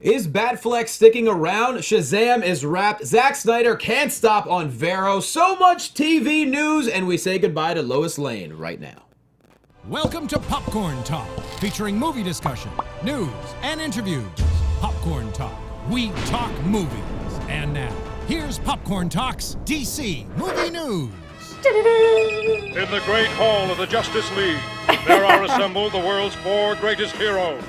Is Batfleck sticking around? Shazam is wrapped. Zack Sneider can't stop on Vero. So much TV news, and we say goodbye to Lois Lane right now. Welcome to Popcorn Talk, featuring movie discussion, news, and interviews. Popcorn Talk. We talk movies. And now, here's Popcorn Talk's DC Movie News. In the great hall of the Justice League, there are assembled the world's 4 greatest heroes,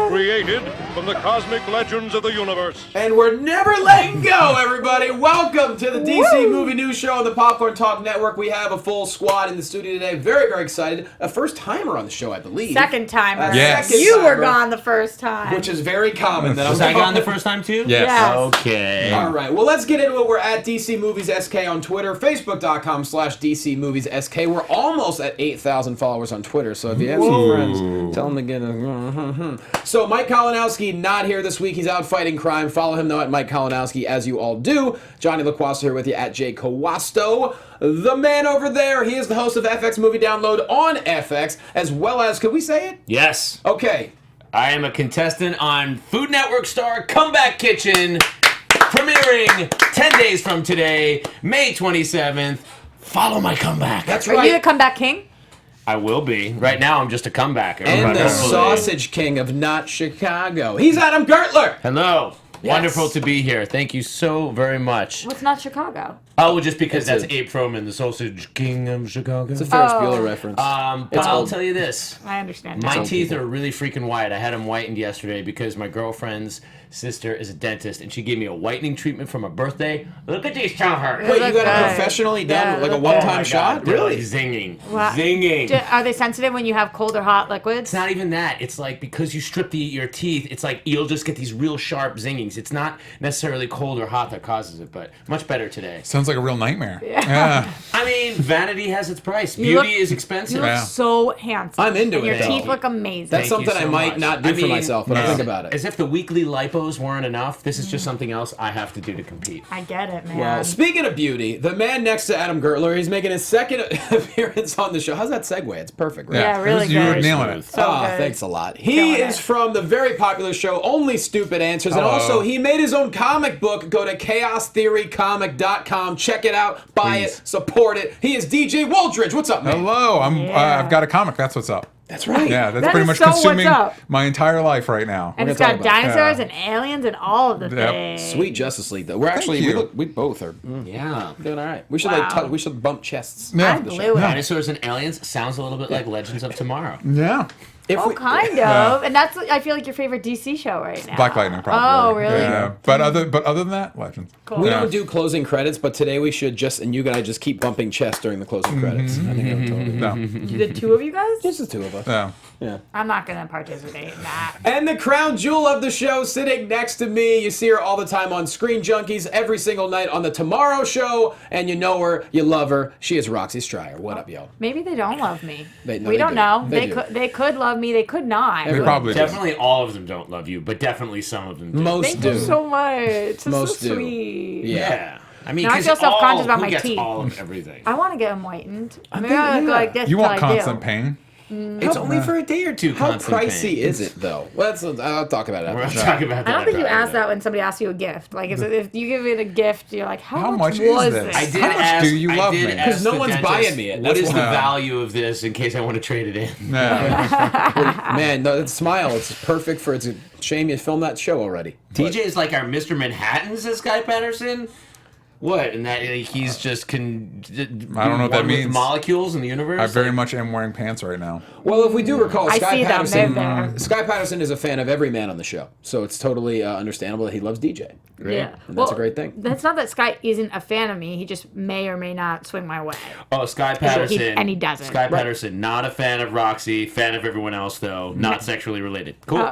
created from the cosmic legends of the universe. And we're never letting go, everybody. Welcome to the DC Movie News Show on the Popcorn Talk Network. We have a full squad in the studio today. Very, very excited. A first-timer on the show, I believe. Second timer. Yes. You were gone the first time. Which is very common. Was I gone the first time, too? Yes. Okay. All right. Well, let's get into it. We're at DC Movies SK on Twitter, Facebook.com/DC Movies SK. We're almost at 8,000 followers on Twitter, so if you have some friends, tell them to get a... So, Mike Kalinowski not here this week. He's out fighting crime. Follow him, though, at Mike Kalinowski, as you all do. Jonny LoQuasto here with you at JKowasto. The man over there, he is the host of FX Movie Download on FX, as well as, could we say it? Yes. Okay. I am a contestant on Food Network star Comeback Kitchen, premiering 10 days from today, May 27th. Follow my comeback. That's Are right. you the comeback king? I will be. Right now, I'm just a comebacker. And the sausage king of not Chicago. He's Adam Gertler. Hello. Yes. Wonderful to be here. Thank you so very much. What's not Chicago? Oh, just because It's that's Abe Froman, the sausage king of Chicago. It's a Ferris Bueller reference. But I'll tell you this. I understand. My now. teeth are really freaking white. I had them whitened yesterday because my girlfriend's sister is a dentist, and she gave me a whitening treatment for my birthday. Look at these teeth. Wait, you got it good. professionally done, Yeah, like a look- one-time shot? They're Really? like zinging. What? Zinging. Are they sensitive when you have cold or hot liquids? It's not even that. It's like because you strip your teeth, it's like you'll just get these real sharp zingings. It's not necessarily cold or hot that causes it, but much better today. Sounds like a real nightmare. Yeah. I mean, vanity has its price. You Beauty look- is You expensive. look Yeah. so handsome. I'm into and it, Your though. teeth look amazing. That's Thank you something I so might much. not do I for mean, myself, but I think about it. As if the weekly lipos weren't enough, this is just something else I have to do to compete. I get it, man. Well, speaking of beauty, the man next to Adam Gertler, he's making his second appearance on the show. How's that segue? It's perfect, right? Yeah, really You were good. nailing it. So good. Thanks a lot. He Killing is it. from the very popular show Only Stupid Answers, and Hello. also he made his own comic book. Go to chaostheorycomic.com, check it out, buy Please. it, support it. He is DJ Waldridge. What's up, man? Hello. Yeah. I've got a comic. That's what's up. That's right. Yeah, that's That pretty is much so what's consuming up. my entire life right now. And We're it's gonna got talk about dinosaurs it. and aliens and all of the Yep. things. Sweet Justice League, though. We're actually you. we both are Yeah. doing all right. We should Wow. we should bump chests. Yeah. I blew it. Dinosaurs and aliens sounds a little bit like Legends of Tomorrow. Yeah. If Oh, we, kind of. Yeah. And that's, I feel like, your favorite DC show right now. Black Lightning, probably. Oh, really? Yeah. But other than that, Legends. Cool. We Yeah. don't do closing credits, but today we should and you gotta just keep bumping chest during the closing credits. I think I'm totally No. The two of you guys? just the two of us. Yeah. Yeah. I'm not going to participate in that. And the crown jewel of the show sitting next to me. You see her all the time on Screen Junkies, every single night on The Tomorrow Show, and you know her, you love her. She is Roxy Striar. What up, yo? Maybe they don't love me. No, we don't do. know. They They do. could love me. They could not. They probably do. Definitely all of them don't love you, but definitely some of them do. Most Thank do. you so much. It's Most so do. sweet. Yeah. I mean, Now I 'cause feel self-conscious all- about who my gets teeth. all of everything. I want to get them whitened. Maybe think- I'll go yeah. like this. You want till I do. constant pain? It's only for a day or two. How constant pricey pain. is it, though? Well, I'll talk about it We're after. not talking about that. I don't think you after ask that when somebody asks you a gift. Like if you give it a gift, you're like, how much was is this? I did How much ask, do you I love did me? ask 'Cause no the one's dentist, buying me it. What That's is the why. value of this in case I want to trade it in? Yeah. Man, no, that smile, it's perfect for, it's a shame you filmed that show already. TJ is like our Mr. Manhattan, says Guy Patterson. What? And that he's just I don't know what that means. Molecules in the universe. I very much am wearing pants right now. Well, if we do recall, I Sky see them. Patterson, They're there. Sky Patterson is a fan of every man on the show, so it's totally understandable that he loves DJ. Yeah. And that's a great thing. That's not that Sky isn't a fan of me. He just may or may not swing my way. Oh, Sky Patterson. and he doesn't. Sky Patterson, not a fan of Roxy, fan of everyone else, though. Not sexually related. Cool.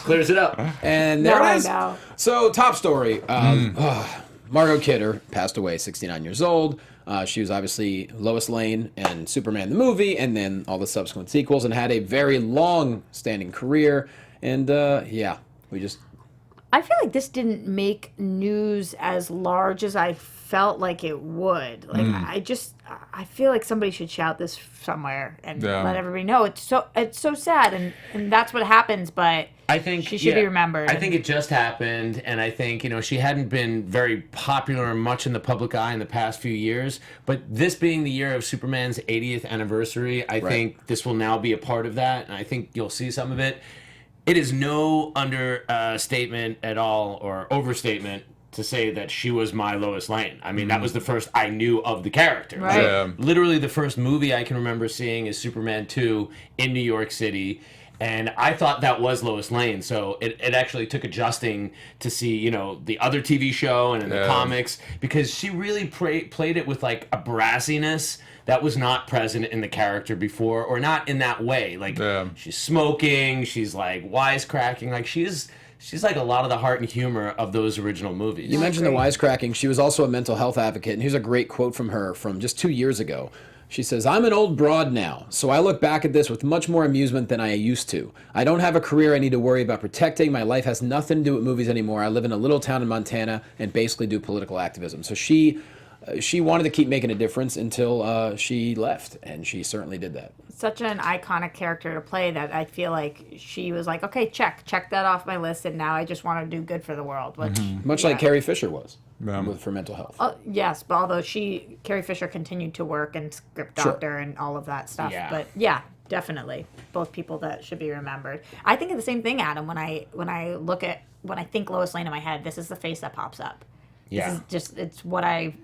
Clears it up. And there Now it I is. know. So, top story. Margot Kidder passed away, 69 years old. She was obviously Lois Lane and Superman the movie, and then all the subsequent sequels, and had a very long-standing career. And, yeah, we just... I feel like this didn't make news as large as I felt like it would. Like I feel like somebody should shout this somewhere and Yeah. let everybody know. It's so sad, and that's what happens. But I think she should be remembered. I think it just happened, and I think, she hadn't been very popular much in the public eye in the past few years. But this being the year of Superman's 80th anniversary, I think this will now be a part of that, and I think you'll see some of it. It is no understatement at all, or overstatement, to say that she was my Lois Lane. I mean, that was the first I knew of the character. Right. Yeah. Literally the first movie I can remember seeing is Superman 2 in New York City. And I thought that was Lois Lane, so it actually took adjusting to see, the other TV show and in the comics, because she really played it with, like, a brassiness that was not present in the character before, or not in that way. Like, she's smoking, she's, like, wisecracking, like, she's like a lot of the heart and humor of those original movies. You mentioned the wisecracking. She was also a mental health advocate, and here's a great quote from her from just 2 years ago. She says, "I'm an old broad now, so I look back at this with much more amusement than I used to. I don't have a career I need to worry about protecting. My life has nothing to do with movies anymore. I live in a little town in Montana and basically do political activism." So she wanted to keep making a difference until she left, and she certainly did that. Such an iconic character to play that I feel like she was like, okay, check that off my list, and now I just want to do good for the world. Which, Much like Carrie Fisher was for mental health. Yes, but although Carrie Fisher continued to work and script doctor and all of that stuff. Yeah. But yeah, definitely. Both people that should be remembered. I think of the same thing, Adam, when I think Lois Lane in my head, this is the face that pops up. Yeah. This is just, it's what I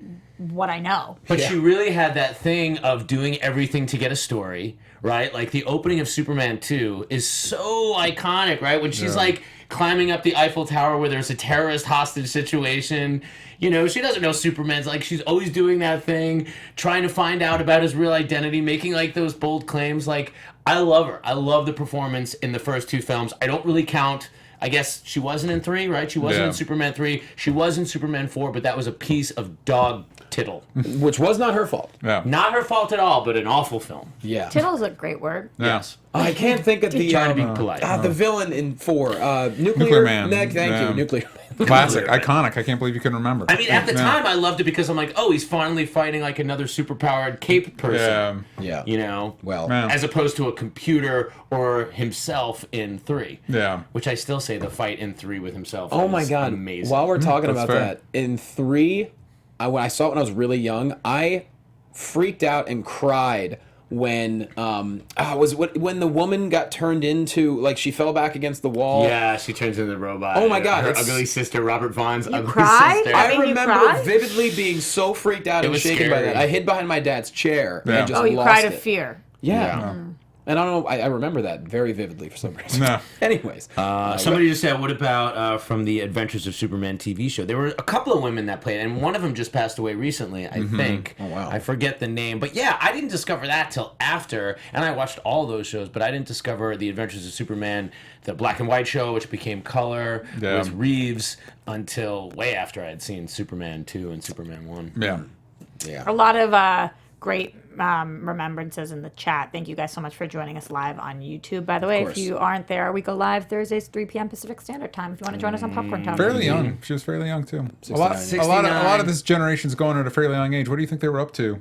know. But she really had that thing of doing everything to get a story, right? Like the opening of Superman 2 is so iconic, right? When she's like climbing up the Eiffel Tower where there's a terrorist hostage situation. She doesn't know Superman's, like, she's always doing that thing, trying to find out about his real identity, making like those bold claims. Like, I love her. I love the performance in the first two films. I don't really count. I guess she wasn't in 3, right? She wasn't in Superman 3. She was in Superman 4, but that was a piece of dog tittle. Which was not her fault. Yeah. Not her fault at all, but an awful film. Yeah. Tittle's a great word. Yes. I can't think of the trying to be polite. the villain in 4. Nuclear Man. Thank Yeah. you. Nuclear Man. Classic, iconic. I can't believe you couldn't remember. I mean, at the time, I loved it because I'm like, oh, he's finally fighting like another superpowered cape person. Yeah. Well, Yeah. as opposed to a computer or himself in 3. Yeah. Which I still say the fight in 3 with himself Oh is my God! amazing. While we're talking That's about fair. that, in 3, when I saw it when I was really young, I freaked out and cried when when the woman got turned into, like, she fell back against the wall. Yeah, she turns into the robot. Oh my God, Her it's- ugly sister, Robert Vaughn's ugly cried? sister. I Made you remember cry? vividly being so freaked out It and was shaken by scary. that. I hid behind my dad's chair and Yeah. I just Oh, you lost cried it. of fear. Yeah. And I don't know, I remember that very vividly for some reason. No. Anyways. Somebody just said, what about from the Adventures of Superman TV show? There were a couple of women that played, and one of them just passed away recently, I think. Oh, wow. I forget the name. But yeah, I didn't discover that till after, and I watched all those shows, but I didn't discover the Adventures of Superman, the black and white show, which became color, Yeah. with Reeves, until way after I had seen Superman 2 and Superman 1. Yeah. A lot of great remembrances in the chat. Thank you guys so much for joining us live on YouTube. By the way, if course. you aren't there, we go live Thursdays, 3 p.m. Pacific Standard Time. If you want to join us on Popcorn Talk. Fairly young. She was fairly young too. A lot 69. of this generation's going at a fairly young age. What do you think they were up to?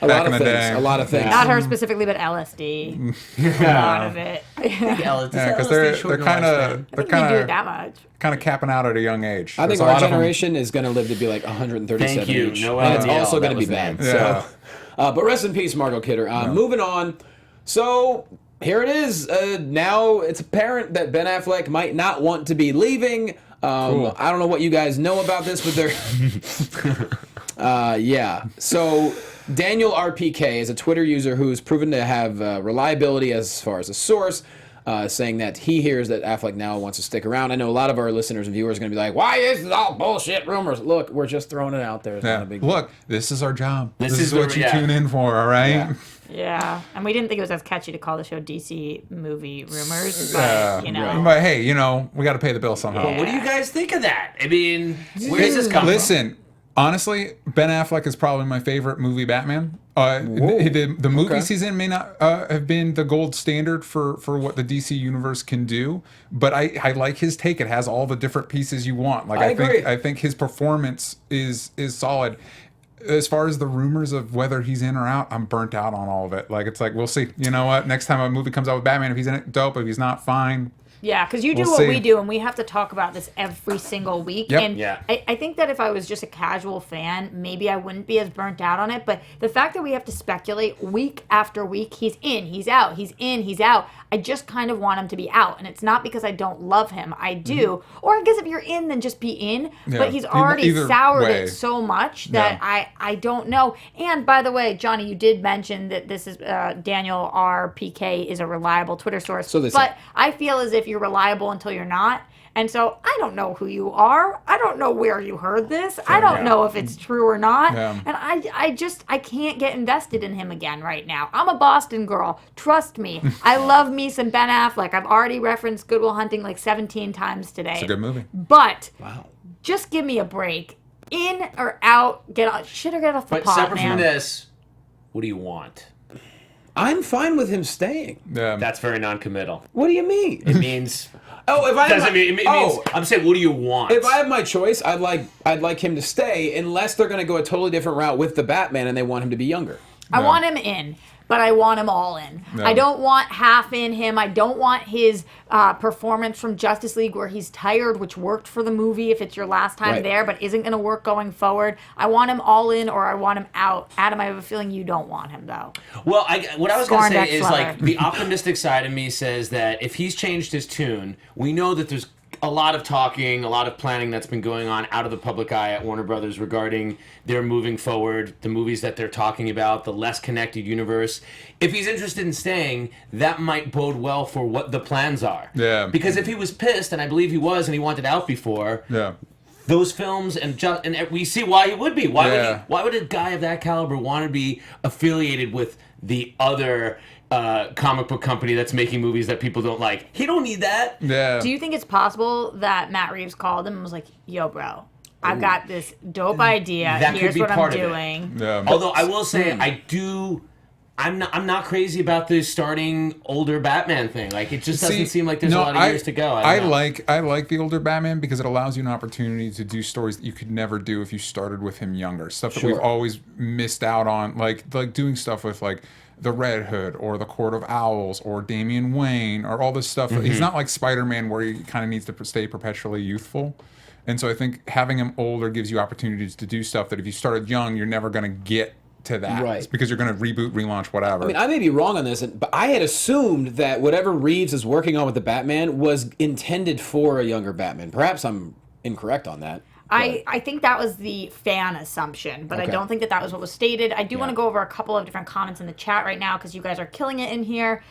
A back lot in of the things. day? A lot of things. Not her specifically, but LSD. A lot of it. Yeah, because they're kind of I think we do it that much. capping out at a young age. I think There's a our lot of them- generation is going to live to be like 137 Thank you. each. Noel And it's Neal, also that going to be was the bad. name. Yeah. So, but rest in peace, Margot Kidder. Moving on. So here it is. Now it's apparent that Ben Affleck might not want to be leaving. Cool. I don't know what you guys know about this, but yeah. So Daniel RPK is a Twitter user who's proven to have reliability as far as a source, saying that he hears that Affleck now wants to stick around. I know a lot of our listeners and viewers are going to be like, why is this all bullshit rumors? Look, we're just throwing it out there. It's not a big deal. Look, this is our job. This is is what the- you yeah. tune in for, all right? Yeah. And we didn't think it was as catchy to call the show DC movie rumors, but, you know. But hey, we got to pay the bill somehow. But what do you guys think of that? I mean, where does this come from? Listen, honestly, Ben Affleck is probably my favorite movie Batman. The movies he's in may not have been the gold standard for what the DC universe can do, but I like his take. It has all the different pieces you want. Like I think his performance is solid. As far as the rumors of whether he's in or out, I'm burnt out on all of it. Like, it's like, we'll see. You know what? Next time a movie comes out with Batman, if he's in it, dope. If he's not, fine. Yeah, because you do We'll what see. we do, and we have to talk about this every single week. Yep. And Yeah. I think that if I was just a casual fan, maybe I wouldn't be as burnt out on it. But the fact that we have to speculate week after week, he's in, he's out, he's in, he's out. I just kind of want him to be out. And it's not because I don't love him. I do. Or I guess if you're in, then just be in. Yeah. But he's already Either soured way. it so much that I don't know. And by the way, Johnny, you did mention that this is Daniel R. PK is a reliable Twitter source. So they say. But I feel as if you're reliable until you're not. And so I don't know who you are. I don't know where you heard this. I don't know if it's true or not. Yeah. And I can't get invested in him again right now. I'm a Boston girl. Trust me. I love me some Ben Affleck. I've already referenced Good Will Hunting like 17 times today. It's a good movie. But just give me a break. In or out, get off the But pot, separate man. from this, what do you want? I'm fine with him staying. Yeah. That's very non-committal. What do you mean? It means Oh, if I doesn't mean it means. I'm saying, what do you want? if I have my choice, I'd like him to stay unless they're going to go a totally different route with the Batman and they want him to be younger. I want him in, but I want him all in. No. I don't want half in him. I don't want his performance from Justice League where he's tired, which worked for the movie if it's your last time Right. there, but isn't going to work going forward. I want him all in or I want him out. Adam, I have a feeling you don't want him, though. Well, what I was going to Scorned say is ex-lover. like the optimistic side of me says that if he's changed his tune, we know that there's a lot of talking, a lot of planning that's been going on out of the public eye at Warner Brothers regarding their moving forward, the movies that they're talking about, the less connected universe. If he's interested in staying, that might bode well for what the plans are. Yeah. Because if he was pissed, and I believe he was, and he wanted out before, Yeah. those films and we see why he would be. Yeah. Why would a guy of that caliber want to be affiliated with the other comic book company that's making movies that people don't like? He don't need that. Yeah. Do you think it's possible that Matt Reeves called him and was like, yo, bro, I've got this dope idea. That could Here's be what part I'm of it. doing. Yeah. Although I will say I'm not crazy about this starting older Batman thing. Like it just doesn't seem like there's a lot of years to go. I like the older Batman because it allows you an opportunity to do stories that you could never do if you started with him younger. Stuff that we've always missed out on, like doing stuff with like the Red Hood or the Court of Owls or Damian Wayne or all this stuff. He's not like Spider-Man where he kind of needs to stay perpetually youthful. And so I think having him older gives you opportunities to do stuff that if you started young, you're never going to get to that. Right. It's because you're going to reboot, relaunch, whatever. I mean, I may be wrong on this, but I had assumed that whatever Reeves is working on with the Batman was intended for a younger Batman. Perhaps I'm incorrect on that. I think that was the fan assumption, but I Okay. don't think that was what was stated. I do want to go over a couple of different comments in the chat right now because you guys are killing it in here.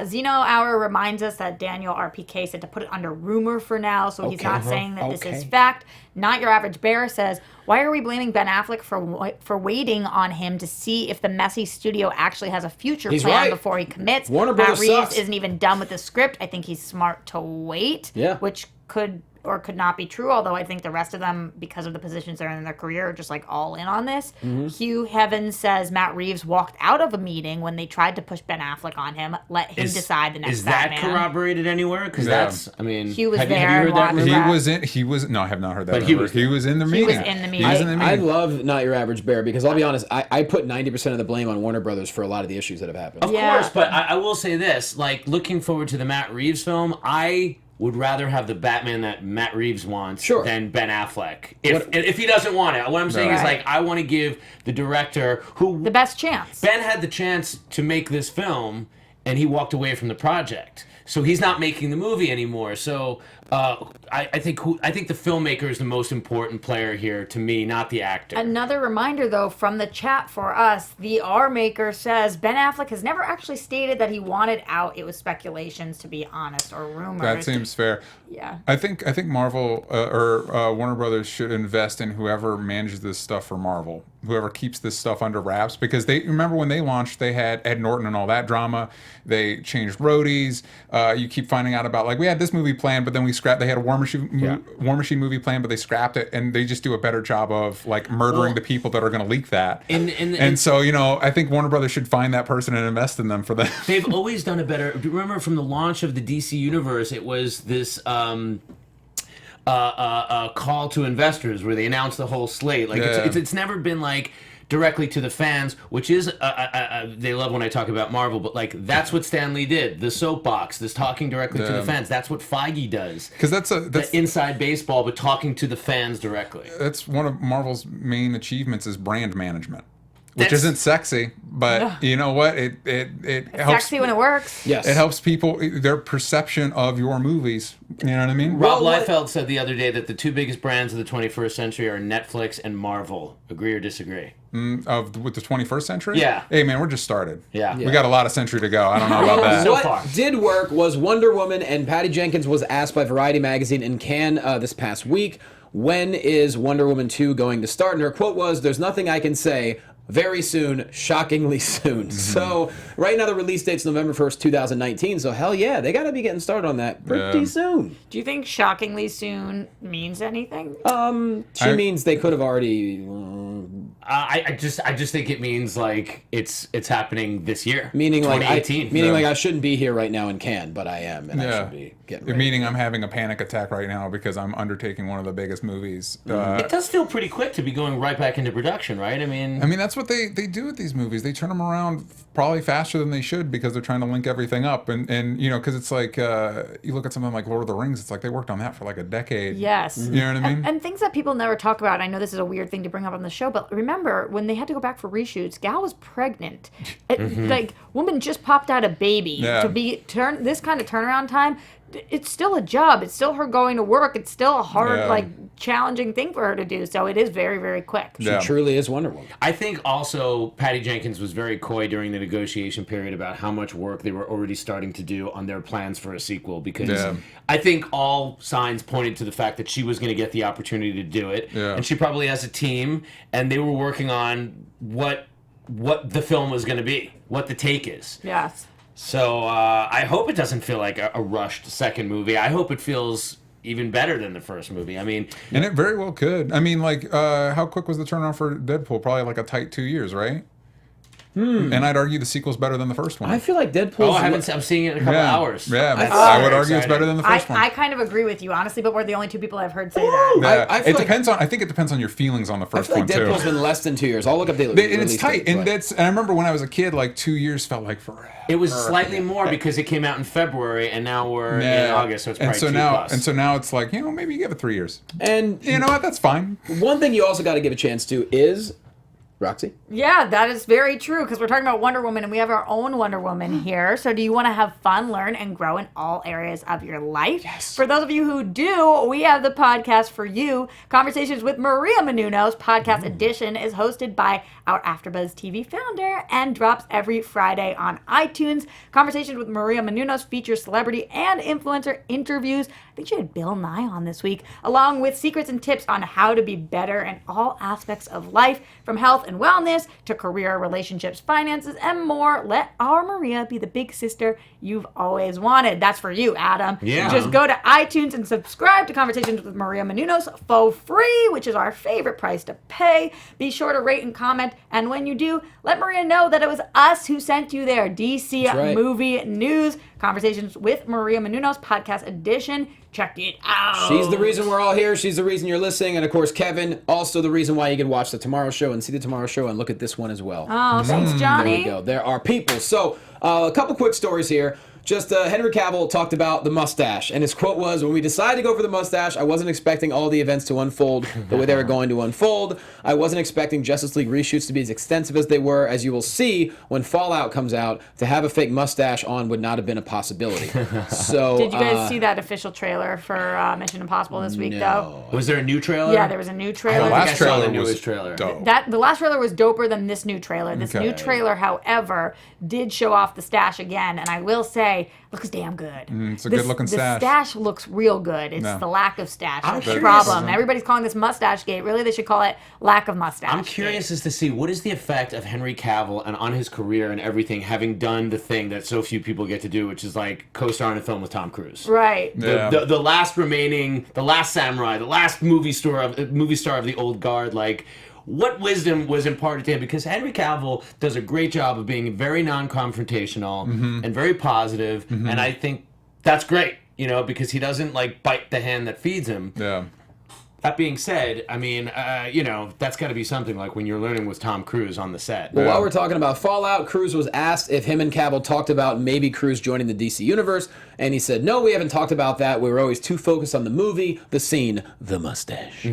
Zeno Hour reminds us that Daniel RPK said to put it under rumor for now, so he's not saying that this is fact. Not Your Average Bear says, why are we blaming Ben Affleck for waiting on him to see if the messy studio actually has a future He's plan right. before he commits? Warner Matt Brothers Reeves sucks. isn't even done with the script. I think he's smart to wait, which could or could not be true, although I think the rest of them, because of the positions they're in their career, are just like all in on this. Hugh Heavens says Matt Reeves walked out of a meeting when they tried to push Ben Affleck on him, let him decide the next Is that Batman. corroborated anywhere? Because that's, I mean, Hugh was have you there heard and that watched rumor? He was no, I have not heard that. But he rumor. was he was in the meeting. was in the meeting. He was in the I meeting. love Not Your Average Bear because I'll be honest, I put 90% of the blame on Warner Brothers for a lot of the issues that have happened. Of Yeah. course, but I will say this: like looking forward to the Matt Reeves film, I would rather have the Batman that Matt Reeves wants than Ben Affleck. If he doesn't want it, what I'm saying is Right. like I want to give the director who the best chance. Ben had the chance to make this film, and he walked away from the project. So he's not making the movie anymore. So I think the filmmaker is the most important player here to me, not the actor. Another reminder, though, from the chat for us, the R Maker says Ben Affleck has never actually stated that he wanted out. It was speculations, to be honest, or rumors. That seems fair. Yeah. I think Marvel or Warner Brothers should invest in whoever manages this stuff for Marvel, whoever keeps this stuff under wraps, because they remember when they launched, they had Ed Norton and all that drama. They changed roadies. You keep finding out about like we had this movie planned, but then we scrapped. They had a War Machine movie planned, but they scrapped it, and they just do a better job of like murdering the people that are going to leak that. And so I think Warner Brothers should find that person and invest in them for that. They've always done a better. Remember from the launch of the DC universe, it was this call to investors where they announced the whole slate. Like it's never been like directly to the fans, which is they love when I talk about Marvel, but like that's what Stan Lee did. The soapbox, this talking directly to the fans. That's what Feige does. Because that's the inside baseball, but talking to the fans directly. That's one of Marvel's main achievements is brand management. Which isn't sexy, but you know what? It helps. Sexy when it works. Yes. It helps people, their perception of your movies. You know what I mean? Rob Liefeld said the other day that the two biggest brands of the 21st century are Netflix and Marvel. Agree or disagree? With the 21st century? Yeah. Hey, man, we're just started. Yeah. We got a lot of century to go. I don't know about that. So what far. did work was Wonder Woman, and Patty Jenkins was asked by Variety magazine in Cannes this past week, when is Wonder Woman 2 going to start? And her quote was, "There's nothing I can say. Very soon, shockingly soon." So right now the release date's November 1st, 2019. So hell yeah, they got to be getting started on that pretty soon. Do you think shockingly soon means anything? She means they could have already. I just think it means like it's happening this year. Meaning like 2018. like I shouldn't be here right now in Cannes, but I am, and I should be getting ready. Meaning I'm having a panic attack right now because I'm undertaking one of the biggest movies. It does feel pretty quick to be going right back into production, right? I mean, that's what they do with these movies. They turn them around probably faster than they should because they're trying to link everything up. And you know, because it's like, you look at something like Lord of the Rings, it's like they worked on that for like a decade. Yes. You know what I mean? And things that people never talk about. I know this is a weird thing to bring up on the show, but remember when they had to go back for reshoots, Gal was pregnant. Like, woman just popped out a baby. Yeah. To be this kind of turnaround time, it's still a job. It's still her going to work. It's still a hard, challenging thing for her to do. So it is very, very quick. She truly is Wonder Woman. I think also Patty Jenkins was very coy during the negotiation period about how much work they were already starting to do on their plans for a sequel, because I think all signs pointed to the fact that she was going to get the opportunity to do it. Yeah. And she probably has a team, and they were working on what the film was going to be, what the take is. Yes. So I hope it doesn't feel like a rushed second movie. I hope it feels even better than the first movie. I mean, and it very well could. I mean, like, how quick was the turnaround for Deadpool? Probably like a tight 2 years, right? And I'd argue the sequel's better than the first one. I feel like Deadpool. I'm seeing it in a couple hours. Yeah, I would argue it's better than the first one. I kind of agree with you, honestly, but we're the only two people I've heard say that. Yeah. I feel I think it depends on your feelings on the first I feel like one Deadpool's too. been less than 2 years. I'll look up the And it's tight, and I remember when I was a kid, like 2 years felt like forever. It was slightly more because it came out in February, and now we're in August, so it's probably 2+. And so now it's like, maybe you give it 3 years. And you know what? That's fine. One thing you also got to give a chance to is Roxy. Yeah, that is very true, because we're talking about Wonder Woman, and we have our own Wonder Woman here. So do you want to have fun, learn, and grow in all areas of your life? Yes. For those of you who do, we have the podcast for you. Conversations with Maria Menounos, podcast edition, is hosted by our AfterBuzz TV founder and drops every Friday on iTunes. Conversations with Maria Menounos features celebrity and influencer interviews. I think she had Bill Nye on this week, along with secrets and tips on how to be better in all aspects of life, from health and wellness to career, relationships, finances, and more. Let our Maria be the big sister you've always wanted. That's for you, Adam. Yeah. Just go to iTunes and subscribe to Conversations with Maria Menounos for free, which is our favorite price to pay. Be sure to rate and comment, and when you do, let Maria know that it was us who sent you there. DC Movie News, Conversations with Maria Menounos, podcast edition. Check it out. She's the reason we're all here. She's the reason you're listening. And of course, Kevin, also the reason why you can watch The Tomorrow Show and see The Tomorrow Show and look at this one as well. Oh, thanks, Johnny. There we go. There are people. So, a couple quick stories here. Just Henry Cavill talked about the mustache, and his quote was, "When we decided to go for the mustache, I wasn't expecting all the events to unfold the way they were going to unfold. I wasn't expecting Justice League reshoots to be as extensive as they were. As you will see when Fallout comes out, to have a fake mustache on would not have been a possibility." So, did you guys see that official trailer for Mission Impossible this week, though? Was there a new trailer? Yeah, there was a new trailer. The last trailer was was trailer. dope. The last trailer was doper than this new trailer. This new trailer, however, did show off the stash again, and I will say, looks damn good. It's a good-looking stash. The stash looks real good. It's the lack of stash. I'm That's the curious. problem. Everybody's calling this mustache gate. Really, they should call it lack of mustache. I'm curious as to see what is the effect of Henry Cavill and on his career and everything, having done the thing that so few people get to do, which is like co-star in a film with Tom Cruise. Right. Yeah. The last samurai, the last movie star of the old guard, like, what wisdom was imparted to him? Because Henry Cavill does a great job of being very non-confrontational and very positive, and I think that's great, because he doesn't like bite the hand that feeds him. Yeah. That being said, I mean, that's got to be something like when you're learning with Tom Cruise on the set. Well, while we're talking about Fallout, Cruise was asked if him and Cavill talked about maybe Cruise joining the DC universe, and he said, no, we haven't talked about that. We were always too focused on the movie, the scene, the mustache.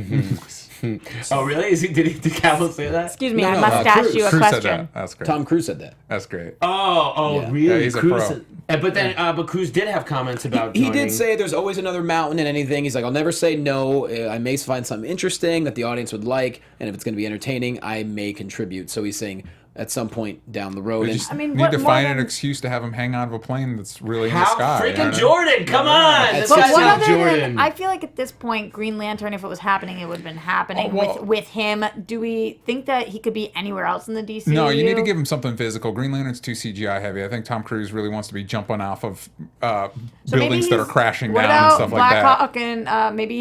Oh, really? Did Cavill say that? Excuse me, No, I no, must ask you a Cruise said question. that. That's great. Tom Cruise said that. That's great. Oh, Yeah. really? Yeah, he's a Cruise pro. But Cruise did have comments about He joining. did say there's always another mountain in anything. He's like, I'll never say no. I may find something interesting that the audience would like, and if it's going to be entertaining, I may contribute. So he's saying at some point down the road. They And just I mean, need what to more find an than- excuse to have him hang out of a plane that's really in the How sky. freaking you know? Jordan? Come on! This But guy's What not other Jordan. than, I feel like at this point, Green Lantern, if it was happening, it would have been happening Oh, well- with him. Do we think that he could be anywhere else in the DCU? No, you need to give him something physical. Green Lantern's too CGI heavy. I think Tom Cruise really wants to be jumping off of So buildings maybe that are he's- crashing what down and about stuff Black like that. Hawk and maybe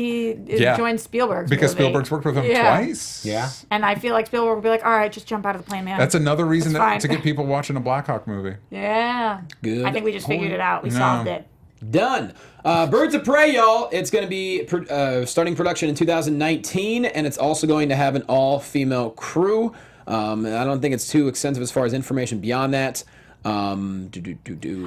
he Yeah. joined Spielberg's Because movie. Spielberg's worked with him Yeah. twice. Yeah. And I feel like Spielberg would be like, all right, just jump out of the plane, man. That's another reason That's fine. to get people watching a Black Hawk movie. Yeah. Good I think we just figured it out. We No. solved it. Done. Birds of Prey, y'all. It's going to be starting production in 2019, and it's also going to have an all-female crew. I don't think it's too extensive as far as information beyond that.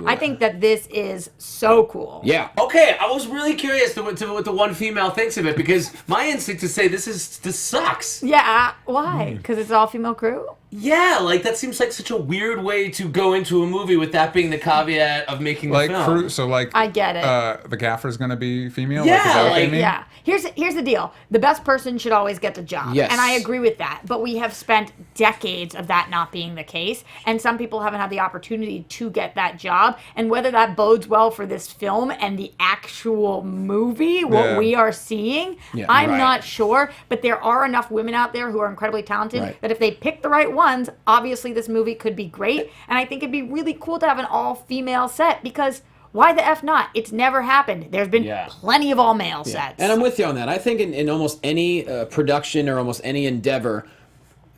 I think that this is so cool. Yeah. Okay, I was really curious to what the one female thinks of it because my instinct is to say this sucks. Yeah. Why? Because it's all female crew? Yeah, like that seems like such a weird way to go into a movie with that being the caveat of making the Like film. crew, so like I get it. the gaffer's gonna be female. Yeah, like, is that what they like- mean? Yeah. Here's the deal. The best person should always get the job. Yes. And I agree with that. But we have spent decades of that not being the case. And some people haven't had the opportunity to get that job. And whether that bodes well for this film and the actual movie, what Yeah. we are seeing, Yeah, I'm right. not sure. But there are enough women out there who are incredibly talented Right. that if they pick the right ones, obviously this movie could be great. And I think it'd be really cool to have an all-female set because why the F not? It's never happened. There's been Yeah. plenty of all-male sets. And I'm with you on that. I think in almost any production or almost any endeavor,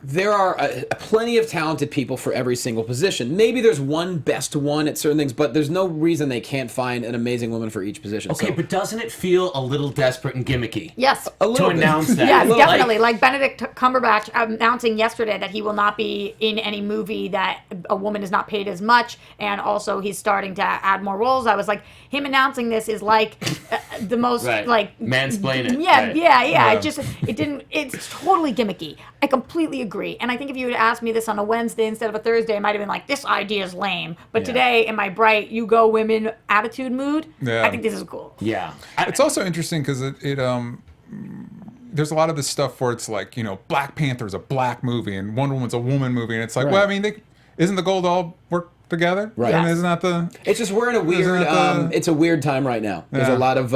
there are plenty of talented people for every single position. Maybe there's one best one at certain things, but there's no reason they can't find an amazing woman for each position. Okay, So- but doesn't it feel a little desperate and gimmicky? Yes. a To little bit. announce that. Yes, little- definitely. Like Benedict Cumberbatch announcing yesterday that he will not be in any movie that a woman is not paid as much, and also he's starting to add more roles. I was like, him announcing this is like the most Right. like Mansplain it. Yeah, Right. yeah. It's totally gimmicky. I completely agree. And I think if you had asked me this on a Wednesday instead of a Thursday, I might have been like, this idea is lame. But Yeah. today, in my bright, you go women attitude mood, Yeah. I think this is cool. Yeah. It's also interesting because there's a lot of this stuff where it's like, Black Panther's a black movie and Wonder Woman's a woman movie, and it's like, Right. well, I mean, isn't the goal to all work together? Right. I mean, Yes. isn't that the? It's just we're in a weird. Isn't that the- It's a weird time right now. There's Yeah. a lot of.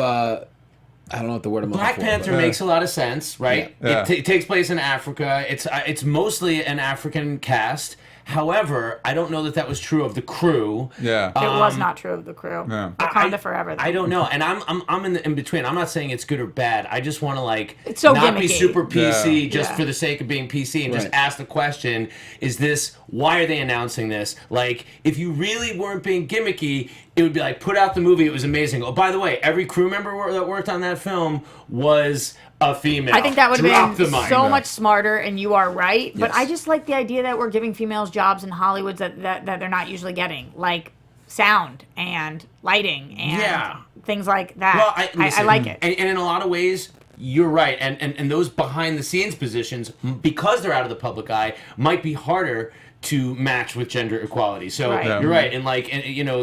I don't know what the word I'm looking Black for. Panther but- makes a lot of sense, right? Yeah. It takes place in Africa. It's mostly an African cast. However, I don't know that was true of the crew. Yeah. It was not true of the crew. Yeah. Wakanda forever. Though. I don't know, and I'm in between. I'm not saying it's good or bad. I just want to It's so not be gimmicky. super PC Yeah. just Yeah. for the sake of being PC and just Right. ask the question: is this? Why are they announcing this? Like, if you really weren't being gimmicky, it would be like, put out the movie. It was amazing. Oh, by the way, every crew member that worked on that film was a female. I think that would Drop have the been mic. so much smarter, and you are right. But Yes. I just like the idea that we're giving females jobs in Hollywood that they're not usually getting, like sound and lighting and Yeah. things like that. Well, I listen, like it. and in a lot of ways, you're right. And those behind the scenes positions, because they're out of the public eye, might be harder to match with gender equality. So Right. Yeah. you're right. And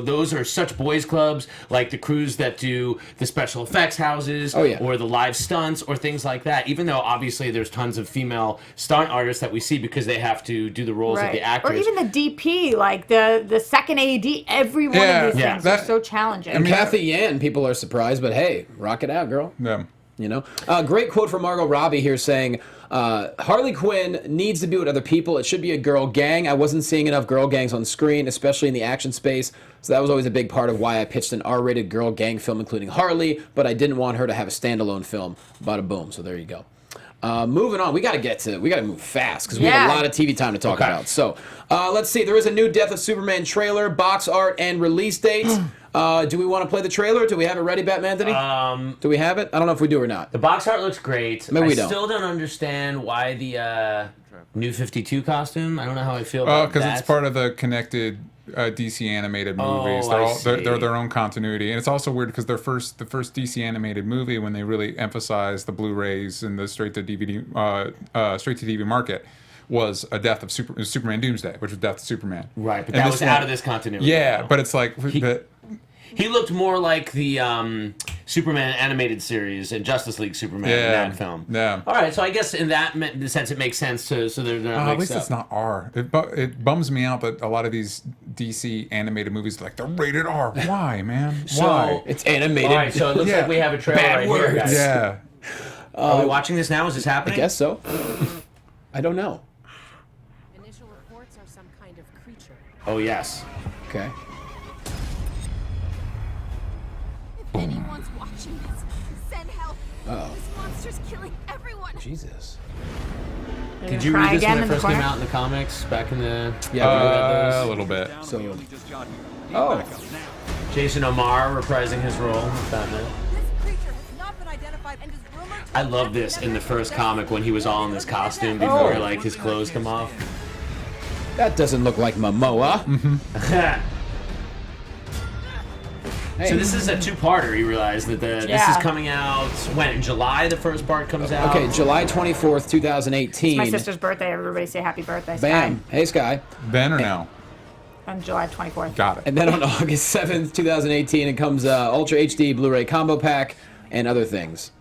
those are such boys clubs, like the crews that do the special effects houses Oh, yeah. or the live stunts or things like that. Even though obviously there's tons of female stunt artists that we see because they have to do the roles of the actors. Or even the DP, like the second AD. Every one Yeah. of these Yeah. things That- are so challenging. And Kathy Yan, people are surprised, but hey, rock it out, girl. Yeah. Great quote from Margot Robbie here saying, Harley Quinn needs to be with other people. It should be a girl gang. I wasn't seeing enough girl gangs on screen, especially in the action space. So that was always a big part of why I pitched an R-rated girl gang film, including Harley, but I didn't want her to have a standalone film. Bada boom. So there you go. Moving on, we got to move fast because we have a Yeah. lot of TV time to talk Okay. about. So let's see. There is a new Death of Superman trailer, box art, and release date. Do we want to play the trailer? Do we have it ready, Batman? Do we have it? I don't know if we do or not. The box art looks great. Maybe we I don't. still don't understand why the New 52 costume. I don't know how I feel about that. Because it's part of the connected DC animated movies. They're their own continuity, and it's also weird because the first DC animated movie, when they really emphasized the Blu-rays and the straight to DVD market, was a death of Superman Doomsday, which was Death of Superman. Right, but And that this was out of this continuity. Yeah, though. but it's like He looked more like the Superman animated series and Justice League Superman in that film. Yeah. All right, so I guess in that sense it makes sense so they're not at mixed least up. it's not R. It bums me out that a lot of these DC animated movies they're rated R. Why, man? Why? It's animated. All right, so it looks like we have a trailer Bad right words. here, guys. Yeah. Are we watching this now? Is this happening? I guess so. I don't know. Initial reports are some kind of creature. Oh, yes. Okay. If anyone's watching this, send help. Uh-oh. This monster's killing everyone. Jesus. Did you read this when it first came out in the comics back in the... Yeah, we read A those. little bit. So, oh, Jason O'Mara reprising his role as Batman. This creature has not been identified and is rumored to I love this in the first comic when he was all in this costume before his clothes come off. that doesn't look like Momoa. Hey. So this is a two-parter. You realize that this is coming out when in July. The first part comes out. Okay, July 24th, 2018. My sister's birthday. Everybody say happy birthday, Bam. Sky. Hey, Sky. Then or now? On July 24th. Got it. And then on August 7th, 2018, it comes Ultra HD Blu-ray combo pack and other things.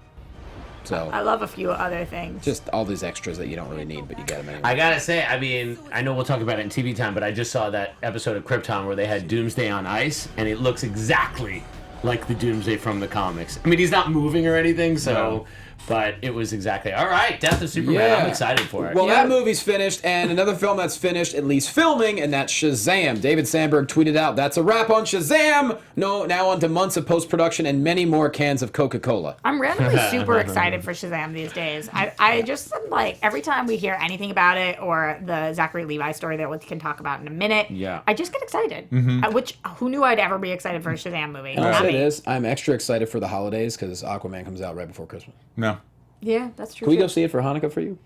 So I love a few other things. just all these extras that you don't really need, but you get them anyway. I gotta say, I mean, I know we'll talk about it in TV time, but I just saw that episode of Krypton where they had Doomsday on ice, and it looks exactly like the Doomsday from the comics. I mean, he's not moving or anything, so... No. But it was exactly... All right, Death of Superman. Yeah. I'm excited for it. Well, that movie's finished, and another film that's finished, at least filming, and that's Shazam. David Sandberg tweeted out, "That's a wrap on Shazam! No, now on to months of post-production and many more cans of Coca-Cola." I'm randomly super excited for Shazam these days. I just am like, every time we hear anything about it or the Zachary Levi story that we can talk about in a minute, Yeah. I just get excited. Who knew I'd ever be excited for a Shazam movie? I'll Not say me. this, I'm extra excited for the holidays because Aquaman comes out right before Christmas. No. Yeah, that's true. Can we too. go see it for Hanukkah for you?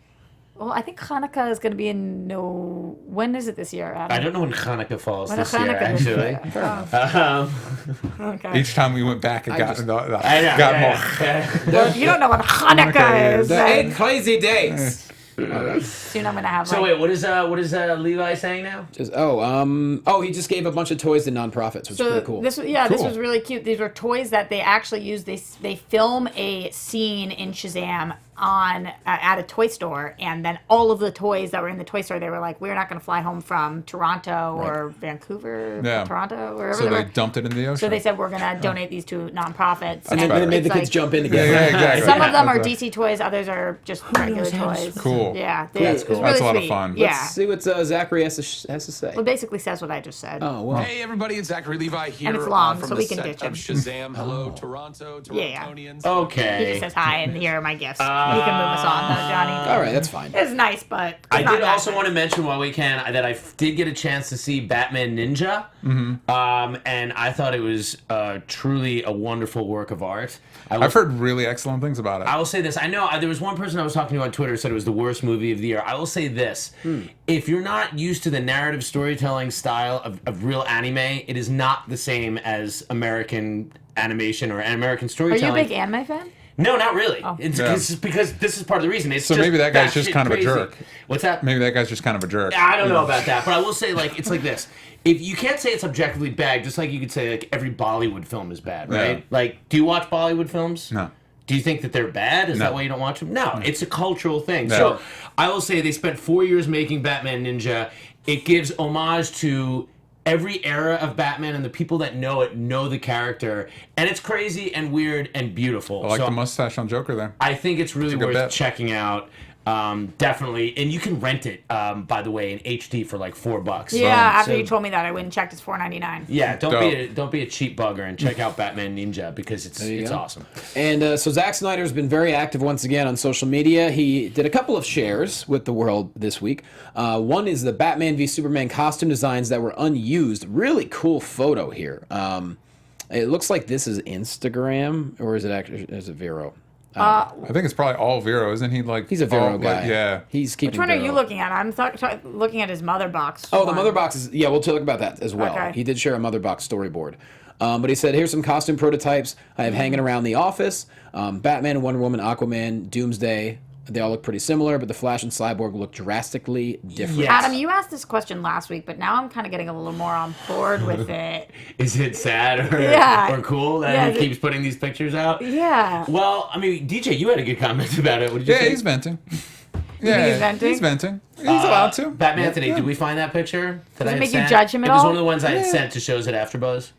Well, I think Hanukkah is going to be in when is it this year, Adam? I don't know when Hanukkah falls When this is year, Hanukkah this actually. year? Okay. Each time we went back, it got I know. more. Well, if you don't know what Hanukkah is, then crazy days. soon I'm going to have So like... wait, what is Levi saying now? He just gave a bunch of toys to nonprofits, which is pretty cool. This was really cute. These were toys that they actually used. They film a scene in Shazam at a toy store, and then all of the toys that were in the toy store, they were like, we're not going to fly home from Toronto or Vancouver, Toronto, wherever So they they were. dumped it in the ocean. So they said we're going to donate these to nonprofits. and then they made the it's kids like- jump in Yeah, together. yeah, exactly. Some of them are That's DC toys, others are just regular toys. Cool. Yeah, That's it cool. was really That's a lot of sweet. fun. Yeah, Let's see what Zachary has to say. well, it basically says what I just said. Oh, well. Hey everybody, it's Zachary Levi here. And it's long, from so the we can set ditch of him. Shazam. Hello, Toronto, Yeah. Torontonians. He Okay. just says hi, and here are my gifts. You can move us on, though, Johnny. All right, that's fine. It's nice, but it's I not did that also nice. want to mention while we can that I did get a chance to see Batman Ninja, and I thought it was truly a wonderful work of art. I've heard really excellent things about it. I will say this. I know there was one person I was talking to on Twitter said it was the worst movie of the year. I will say this. If you're not used to the narrative storytelling style of real anime, it is not the same as American animation or American Are storytelling. you a big anime fan? No, not really. Oh. It's because this is part of the reason. It's So just maybe that guy's just batshit kind of a crazy. jerk. What's that? Maybe that guy's just kind of a jerk. I don't know about that, but I will say it's like this. If you can't say it's objectively bad, just like you could say like every Bollywood film is bad, right? Yeah. Like, do you watch Bollywood films? No. Do you think that they're bad? Is No. that why you don't watch them? No, it's a cultural thing. No. So I will say they spent 4 years making Batman Ninja. It gives homage to every era of Batman, and the people that know it know the character, and it's crazy and weird and beautiful. I like So the mustache on Joker there. I think it's really It's a good worth bet. checking out. Definitely, and you can rent it. By the way, in HD for like $4. Yeah, after So- you told me that, I went and checked. It's $4.99. Yeah, don't Dope. be a cheap bugger and check out Batman Ninja because it's you go. awesome. And so Zack Snyder's been very active once again on social media. He did a couple of shares with the world this week. One is the Batman v Superman costume designs that were unused. Really cool photo here. It looks like this is Instagram, or is it actually Vero? I think it's probably all Vero, isn't he? Like He's a Vero all, guy. Like, yeah. He's keeping. Which one are you Vero. looking at? I'm looking at his mother box. Oh, the one. mother box is. Yeah, we'll talk about that as well. Okay. He did share a mother box storyboard. But he said, here's some costume prototypes I have hanging around the office. Batman, Wonder Woman, Aquaman, Doomsday. They all look pretty similar, but the Flash and Cyborg look drastically different. Yes. Adam, you asked this question last week, but now I'm kind of getting a little more on board with it. Is it sad or, Yeah. or cool that Yeah, he keeps putting these pictures out? Yeah. Well, I mean, DJ, you had a good comment about it. What did you Yeah, think? he's venting. think he's venting? He's venting. He's allowed to. Batman Anthony, did we find that picture? That Does it I had make you sent? judge him at It was all? one of the ones I had sent to shows at AfterBuzz.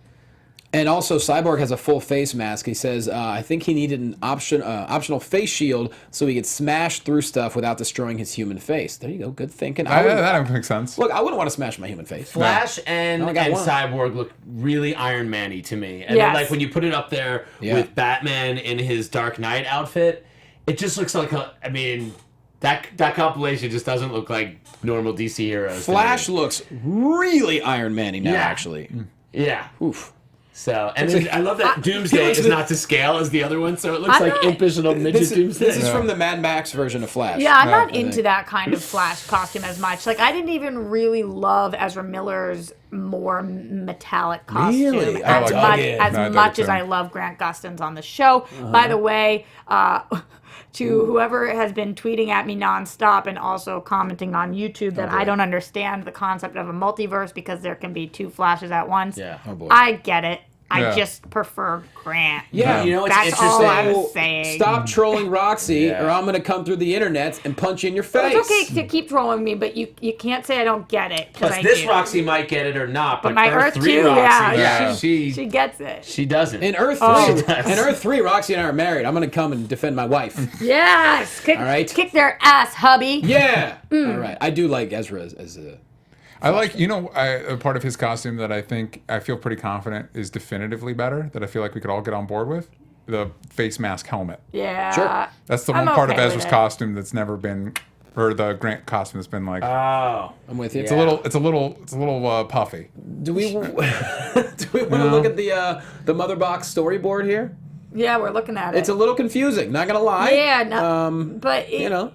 And also, Cyborg has a full face mask. He says, I think he needed an optional face shield so he could smash through stuff without destroying his human face. There you go. Good thinking. That makes sense. Look, I wouldn't want to smash my human face. Flash and I got one. Cyborg look really Iron Man-y to me. And Yes. then, like when you put it up there with Batman in his Dark Knight outfit, it just looks like that compilation just doesn't look like normal DC heroes. to me. Flash looks really Iron Man-y now, actually. Yeah. Oof. So, and then I love that Doomsday is not to scale as the other one, so it looks I'm like not- impish little midget Doomsday. This is from the Mad Max version of Flash. Yeah, I'm not I into think. that kind of Flash costume as much. Like, I didn't even really love Ezra Miller's more metallic costume Really? I as dug much, it. as, No, I dug much it as too. I love Grant Gustin's on the show. By the way, to whoever has been tweeting at me nonstop and also commenting on YouTube that I don't understand the concept of a multiverse because there can be two Flashes at once. Yeah. Oh, boy. I get it. I Yeah. just prefer Grant. Yeah, You know what's That's all interesting? I'm saying. Stop trolling Roxy, Yeah. or I'm going to come through the internet and punch you in your face. It's okay to keep trolling me, but you can't say I don't get it. 'Cause Plus, I this do. Roxy might get it or not, but my Earth 3 too, Roxy, yeah. she She gets it. doesn't. In Earth 3, Oh. in Earth 3, Roxy and I are married. I'm going to come and defend my wife. Yes. All right. Kick their ass, hubby. Yeah. All right. I do like Ezra as a... I like, a part of his costume that I feel pretty confident is definitively better, that I feel like we could all get on board with. The face mask helmet. Yeah. Sure. That's the I'm one part of okay with Ezra's it. costume that's never been, or the Grant costume that's been like, Oh. I'm with you. it's a little puffy. Do we want to look at the mother box storyboard here? Yeah, we're looking at it. It's a little confusing, not going to lie. Yeah, no, but know.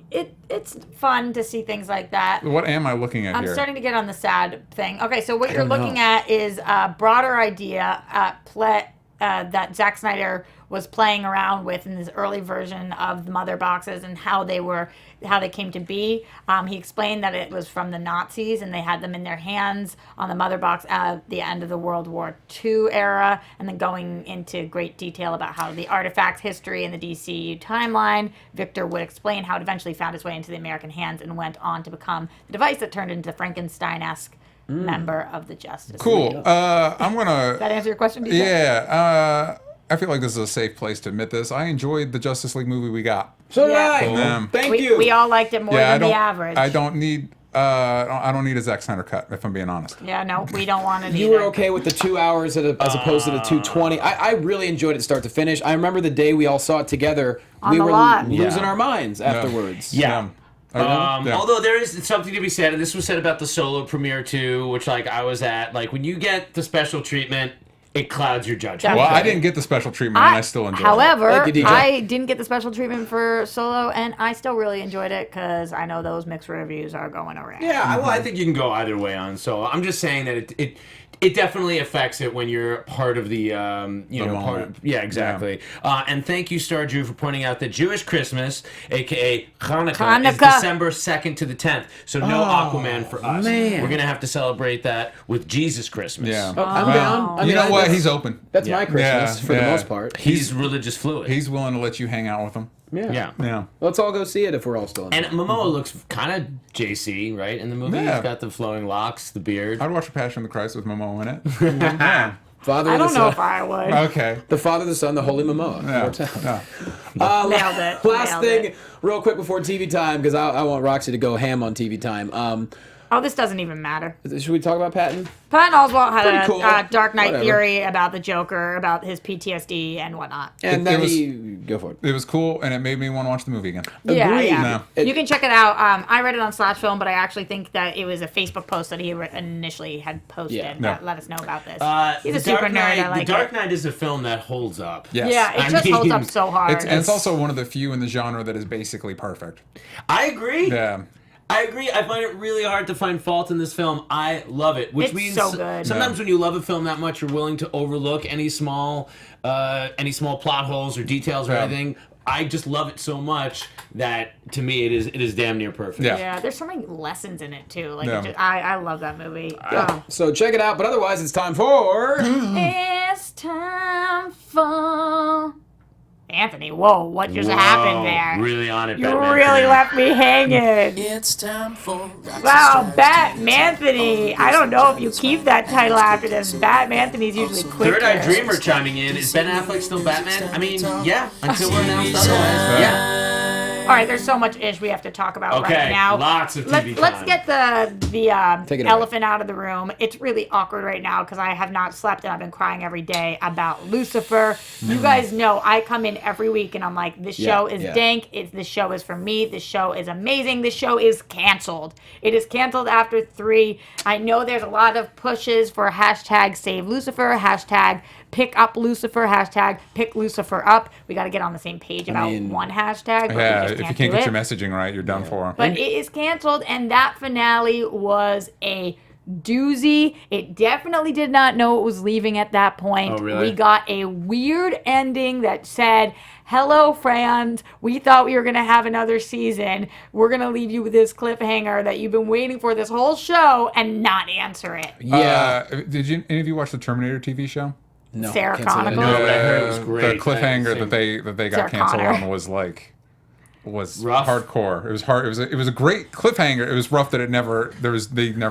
it's fun to see things like that. What am I looking at I'm here? starting to get on the sad thing. Okay, so what you're don't looking know. at is a broader idea that Zack Snyder was playing around with in this early version of the mother boxes and how they came to be. He explained that it was from the Nazis and they had them in their hands on the mother box at the end of the World War II era, and then going into great detail about how the artifact's history in the DCU timeline. Victor would explain how it eventually found its way into the American hands and went on to become the device that turned into the Frankenstein-esque member of the Justice Cool. League. I'm gonna. That answer your question, DJ? Yeah. I feel like this is a safe place to admit this. I enjoyed the Justice League movie we got. So did Yeah. I. Cool. Thank you. We all liked it more Yeah, than the average. I don't need. I don't need a Zack Snyder cut, if I'm being honest. Yeah, no, we don't want it You either. were okay with the 2 hours as opposed to the 2:20. I really enjoyed it start to finish. I remember the day we all saw it together. We the were lot. losing Yeah. our minds afterwards. Yeah. Yeah. Although there is something to be said, and this was said about the solo premiere too, which I was at. Like when you get the special treatment, it clouds your judgment. Well, I didn't get the special treatment, and I still enjoyed it. However, Thank you, DJ. I didn't get the special treatment for Solo, and I still really enjoyed it because I know those mixed reviews are going around. Yeah, well, I think you can go either way on Solo. I'm just saying that it definitely affects it when you're part of the part of, yeah, exactly. And thank you, Star Drew, for pointing out that Jewish Christmas, aka Hanukkah, is Hanukkah. December 2nd to the 10th. So no Aquaman for us. man. We're gonna have to celebrate that with Jesus Christmas. Yeah. I'm down. I You mean, know what? that's- He's open. That's my Christmas Yeah, for the yeah. most part. He's religious fluid. He's willing to let you hang out with him. yeah. Yeah. Let's all go see it if we're all still in. And Momoa looks kind of JC, right? In the movie, Yeah. he's got the flowing locks, the beard. I'd watch A Passion of the Christ with Momo in it. Yeah. Father, I the don't know Son, if I would. Okay. the Father, the Son, the Holy Momoa. Yeah. Nailed it. Last Nailed thing, it. real quick before TV time, because I want Roxy to go ham on TV time. Oh, this doesn't even matter. Should we talk about Patton? Patton Oswalt had Pretty a cool. Dark Knight Whatever. theory about the Joker, about his PTSD and whatnot. And It then was- go for it. It was cool, and it made me want to watch the movie again. Yeah, Agreed. yeah. No. You can check it out. I read it on Slash Film, but I actually think that it was a Facebook post that he initially had posted Yeah. that No. let us know about this. He's The a super Dark nerd. Knight, I like The Dark it. Knight is a film that holds up. Yes. Yeah, it I just holds up mean, so hard. And it's also one of the few in the genre that is basically perfect. I agree. Yeah. I agree. I find it really hard to find fault in this film. I love it, which It's means so good. sometimes when you love a film that much, you're willing to overlook any small plot holes or details or Yeah. anything. I just love it so much that to me it is damn near perfect. Yeah. Yeah, there's so many lessons in it too. Like, Yeah. I love that movie. So check it out. But otherwise, it's time for. It's time for Anthony. Whoa, what just happened there? Really on it. You Batman really fan. left me hanging. It's time for Wow, Batmanthony. I don't know if you keep that title after this. Batmanthony's usually quicker. Third Eye Dreamer chiming in. Is Ben Affleck still Batman? I mean, yeah. Until we're announced otherwise. Yeah. All right, there's so much ish we have to talk about Okay, right now. lots of TV Let's time. get the Take it away. elephant out of the room. It's really awkward right now because I have not slept and I've been crying every day about Lucifer. You guys know I come in every week and I'm like, this show is dank. This show is for me. This show is amazing. This show is canceled. It is canceled after 3. I know there's a lot of pushes for hashtag save Lucifer, hashtag pick up Lucifer, hashtag pick Lucifer up. We got to get on the same page about one hashtag. But Yeah, we just if you can't can't do get it. your messaging right, you're done for. But it is canceled, and that finale was a doozy. It definitely did not know it was leaving at that point. Oh, really? We got a weird ending that said, hello, friends. We thought we were going to have another season. We're going to leave you with this cliffhanger that you've been waiting for this whole show and not answer it. Yeah. Did any of you watch the Terminator TV show? No. Sarah can't say that. Chronicle. No, but I heard it was The great. cliffhanger Same. that they got Sarah canceled Connor. on was Rough. hardcore. It was hard. It was a great cliffhanger. It was rough that they never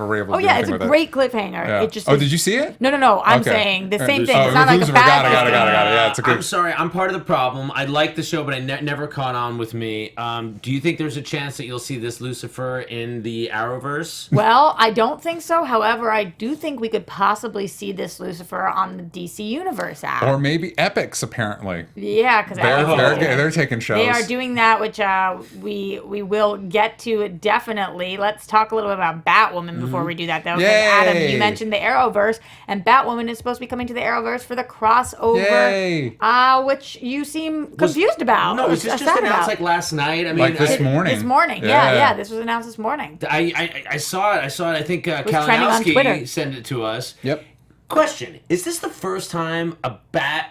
were able to Oh, do yeah, it's anything a with great cliffhanger. Yeah. It just Oh, is- did you see it? No. I'm Okay. saying the same Oh, thing. It's not like a Lucifer. bad Got it. Yeah, it's a good. I'm sorry, I'm part of the problem. I like the show, but I never caught on with me. Do you think there's a chance that you'll see this Lucifer in the Arrowverse? Well, I don't think so. However, I do think we could possibly see this Lucifer on the DC Universe app. Or maybe Epics, apparently. Yeah, because They're taking shows. they are doing that, which we will get to definitely. Let's talk a little bit about Batwoman before we do that, though. 'Cause Adam, you Yay. mentioned the Arrowverse, and Batwoman is supposed to be coming to the Arrowverse for the crossover, Yay. which you seem confused about. No, or was this just sad announced about. like last night? I mean, Like this morning. This morning, yeah. This was announced this morning. I saw it. I think was trending on Twitter. Kalinowski sent it to us. Yep. Question: is this the first time a Bat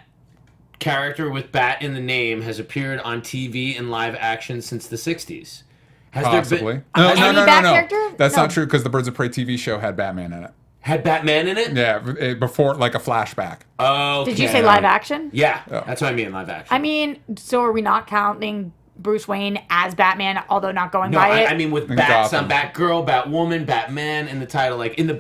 character with Bat in the name has appeared on TV in live action since the 60s? Has Possibly. there been... No. Bat character? That's No. not true because the Birds of Prey TV show had Batman in it. Had Batman in it? Yeah, before like a flashback. Oh, Did you say live action? Yeah, that's what I mean, live action. I mean, so are we not counting Bruce Wayne as Batman, although not going No, by it? I mean with In Bats, Gotham. Batgirl, Batwoman, Batman in the title, like in the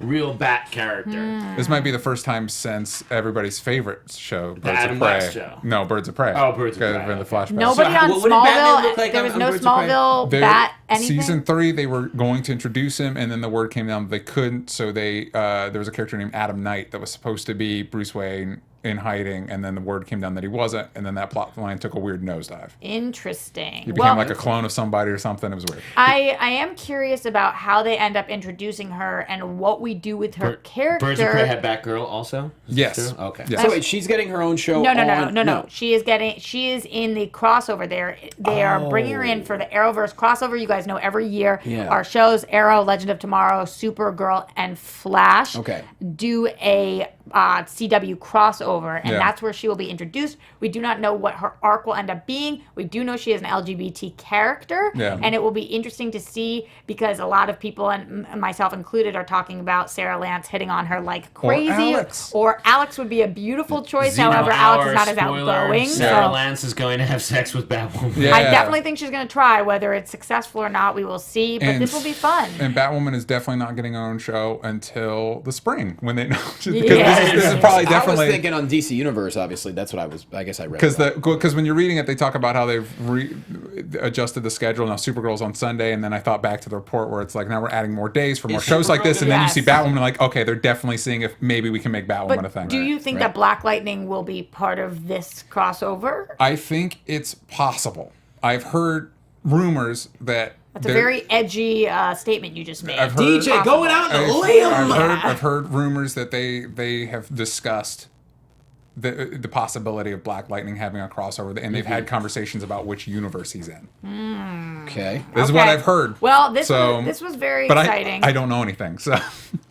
real Bat character. This might be the first time since everybody's favorite show, Birds Adam of Prey. West show. No, Birds of Prey. Oh, Birds of Because Prey, in the okay. flashback. Nobody So, on what did Batman Smallville. look like There on was no Birds of Prey? Smallville They- Bat anything. Season 3, they were going to introduce him, and then the word came down that they couldn't. So they there was a character named Adam Knight that was supposed to be Bruce Wayne in hiding, and then the word came down that he wasn't, and then that plot line took a weird nosedive. Interesting. He became like a clone of somebody or something. It was weird. I am curious about how they end up introducing her and what we do with her character. Birds of Prey had Batgirl also? Is Yes. this true? Okay. Yes. So wait, she's getting her own show. No. She is in the crossover there. They are bringing her in for the Arrowverse crossover. You guys know every year Yeah. our shows, Arrow, Legend of Tomorrow, Supergirl, and Flash Okay. do a CW crossover, and Yeah. that's where she will be introduced. We do not know what her arc will end up being. We do know she is an LGBT character, Yeah. and it will be interesting to see because a lot of people, and myself included, are talking about Sarah Lance hitting on her like crazy. Alex. Or Alex would be a beautiful choice. Zeno However, Alex is Hour, not as spoiler, outgoing. Sarah So Lance is going to have sex with Batwoman. Yeah. I definitely think she's going to try. Whether it's successful or not, we will see. But And- this will be fun. And Batwoman is definitely not getting her own show until the spring when they know because Yeah. this is probably I was definitely thinking on DC Universe. Obviously, that's what I guess I read. because when you're reading it, they talk about how they've adjusted the schedule. Now Supergirl's on Sunday, and then I thought back to the report where it's like now we're adding more days for more shows like this, and then you see Batwoman, like okay, they're definitely seeing if maybe we can make Batwoman a thing. Do you think that Black Lightning will be part of this crossover? I think it's possible. I've heard rumors that. That's a very edgy statement you just made. DJ going out on a limb. I've heard rumors that they have discussed the possibility of Black Lightning having a crossover, and they've had conversations about which universe he's in. Okay. This is what I've heard. Well, this was very exciting. I don't know anything, so.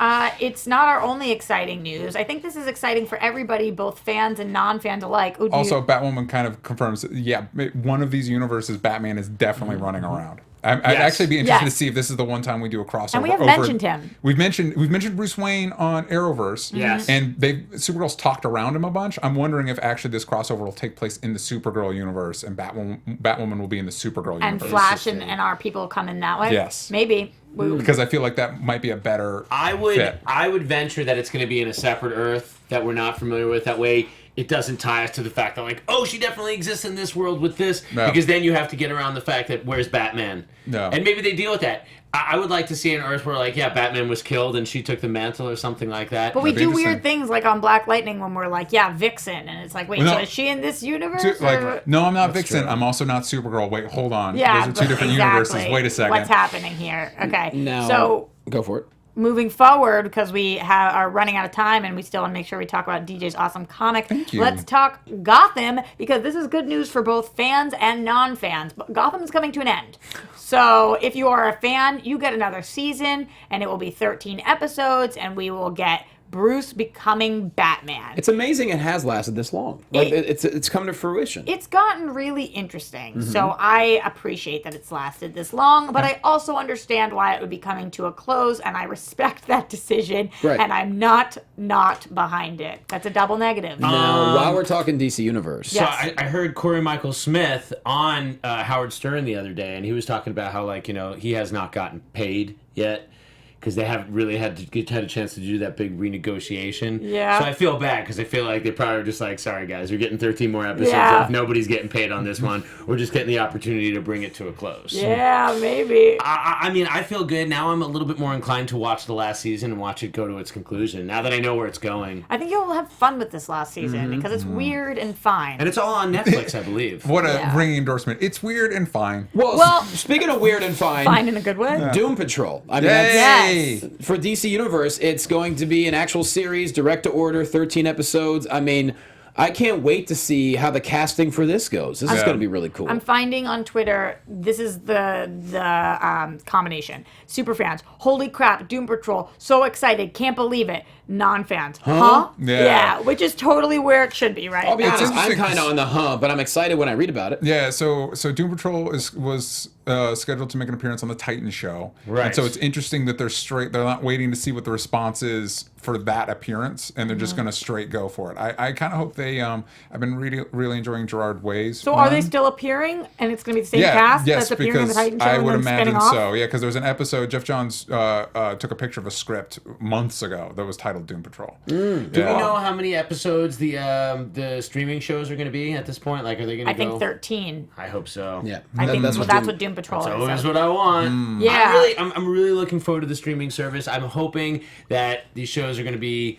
It's not our only exciting news. I think this is exciting for everybody, both fans and non-fans alike. Also, Batwoman kind of confirms, one of these universes, Batman is definitely running around. I'd actually be interested to see if this is the one time we do a crossover. And we have mentioned him. We've mentioned Bruce Wayne on Arrowverse. Yes. And Supergirl's talked around him a bunch. I'm wondering if actually this crossover will take place in the Supergirl universe, and Batwoman will be in the Supergirl universe. And Flash and our people come in that way. Yes. Maybe. Because I feel like that might be a better fit. I would venture that it's going to be in a separate Earth that we're not familiar with. That way, it doesn't tie us to the fact that, like, oh, she definitely exists in this world with this. No. Because then you have to get around the fact that where's Batman? No. And maybe they deal with that. I would like to see an Earth where, like, Batman was killed and she took the mantle or something like that. But we do weird things, like on Black Lightning, when we're like, Vixen. And it's like, wait, so is she in this universe? No, I'm not Vixen. True. I'm also not Supergirl. Wait, hold on. Yeah, those are two different universes. Wait a second. What's happening here? Okay. Now, so go for it. Moving forward, because we are running out of time and we still want to make sure we talk about DJ's awesome comic, let's talk Gotham, because this is good news for both fans and non-fans. But Gotham is coming to an end. So if you are a fan, you get another season, and it will be 13 episodes, and we will get Bruce becoming Batman. It's amazing it has lasted this long. Like it's come to fruition. It's gotten really interesting. So I appreciate that it's lasted this long, but I also understand why it would be coming to a close, and I respect that decision, and I'm not behind it. That's a double negative. Now, while we're talking DC Universe. So I heard Corey Michael Smith on Howard Stern the other day, and he was talking about how, like, he has not gotten paid yet, because they haven't really had a chance to do that big renegotiation. Yeah. So I feel bad, because I feel like they probably were just like, sorry guys, we're getting 13 more episodes. If nobody's getting paid on this one, we're just getting the opportunity to bring it to a close. Yeah, maybe. I mean, I feel good. Now I'm a little bit more inclined to watch the last season and watch it go to its conclusion, now that I know where it's going. I think you'll have fun with this last season, because it's weird and fine. And it's all on Netflix, I believe. What a ringing endorsement. It's weird and fine. Well, speaking of weird and fine. Fine in a good way. Doom Patrol. I mean, for DC Universe, it's going to be an actual series, direct to order, 13 episodes. I mean, I can't wait to see how the casting for this goes. This is going to be really cool. I'm finding on Twitter, this is the combination. Superfans, holy crap, Doom Patrol, so excited, can't believe it. Non-fans, huh? Yeah, which is totally where it should be, right? I'll be honest, I'm kind of on the but I'm excited when I read about it. Yeah, so Doom Patrol was scheduled to make an appearance on the Titan show. Right. And so it's interesting that they're not waiting to see what the response is for that appearance, and they're just going to straight go for it. I kind of hope they, I've been really enjoying Gerard Way's. So are they still appearing, and it's going to be the same cast that's appearing in the Titan show? I would imagine so. Off? Yeah, because there was an episode, Jeff Johns took a picture of a script months ago that was titled Doom Patrol. Do we know how many episodes the streaming shows are going to be at this point? Like, are they going to go? I think 13. I hope so. Yeah, I think that's what Doom Patrol is. That's always what I want. Yeah, I'm really looking forward to the streaming service. I'm hoping that these shows are going to be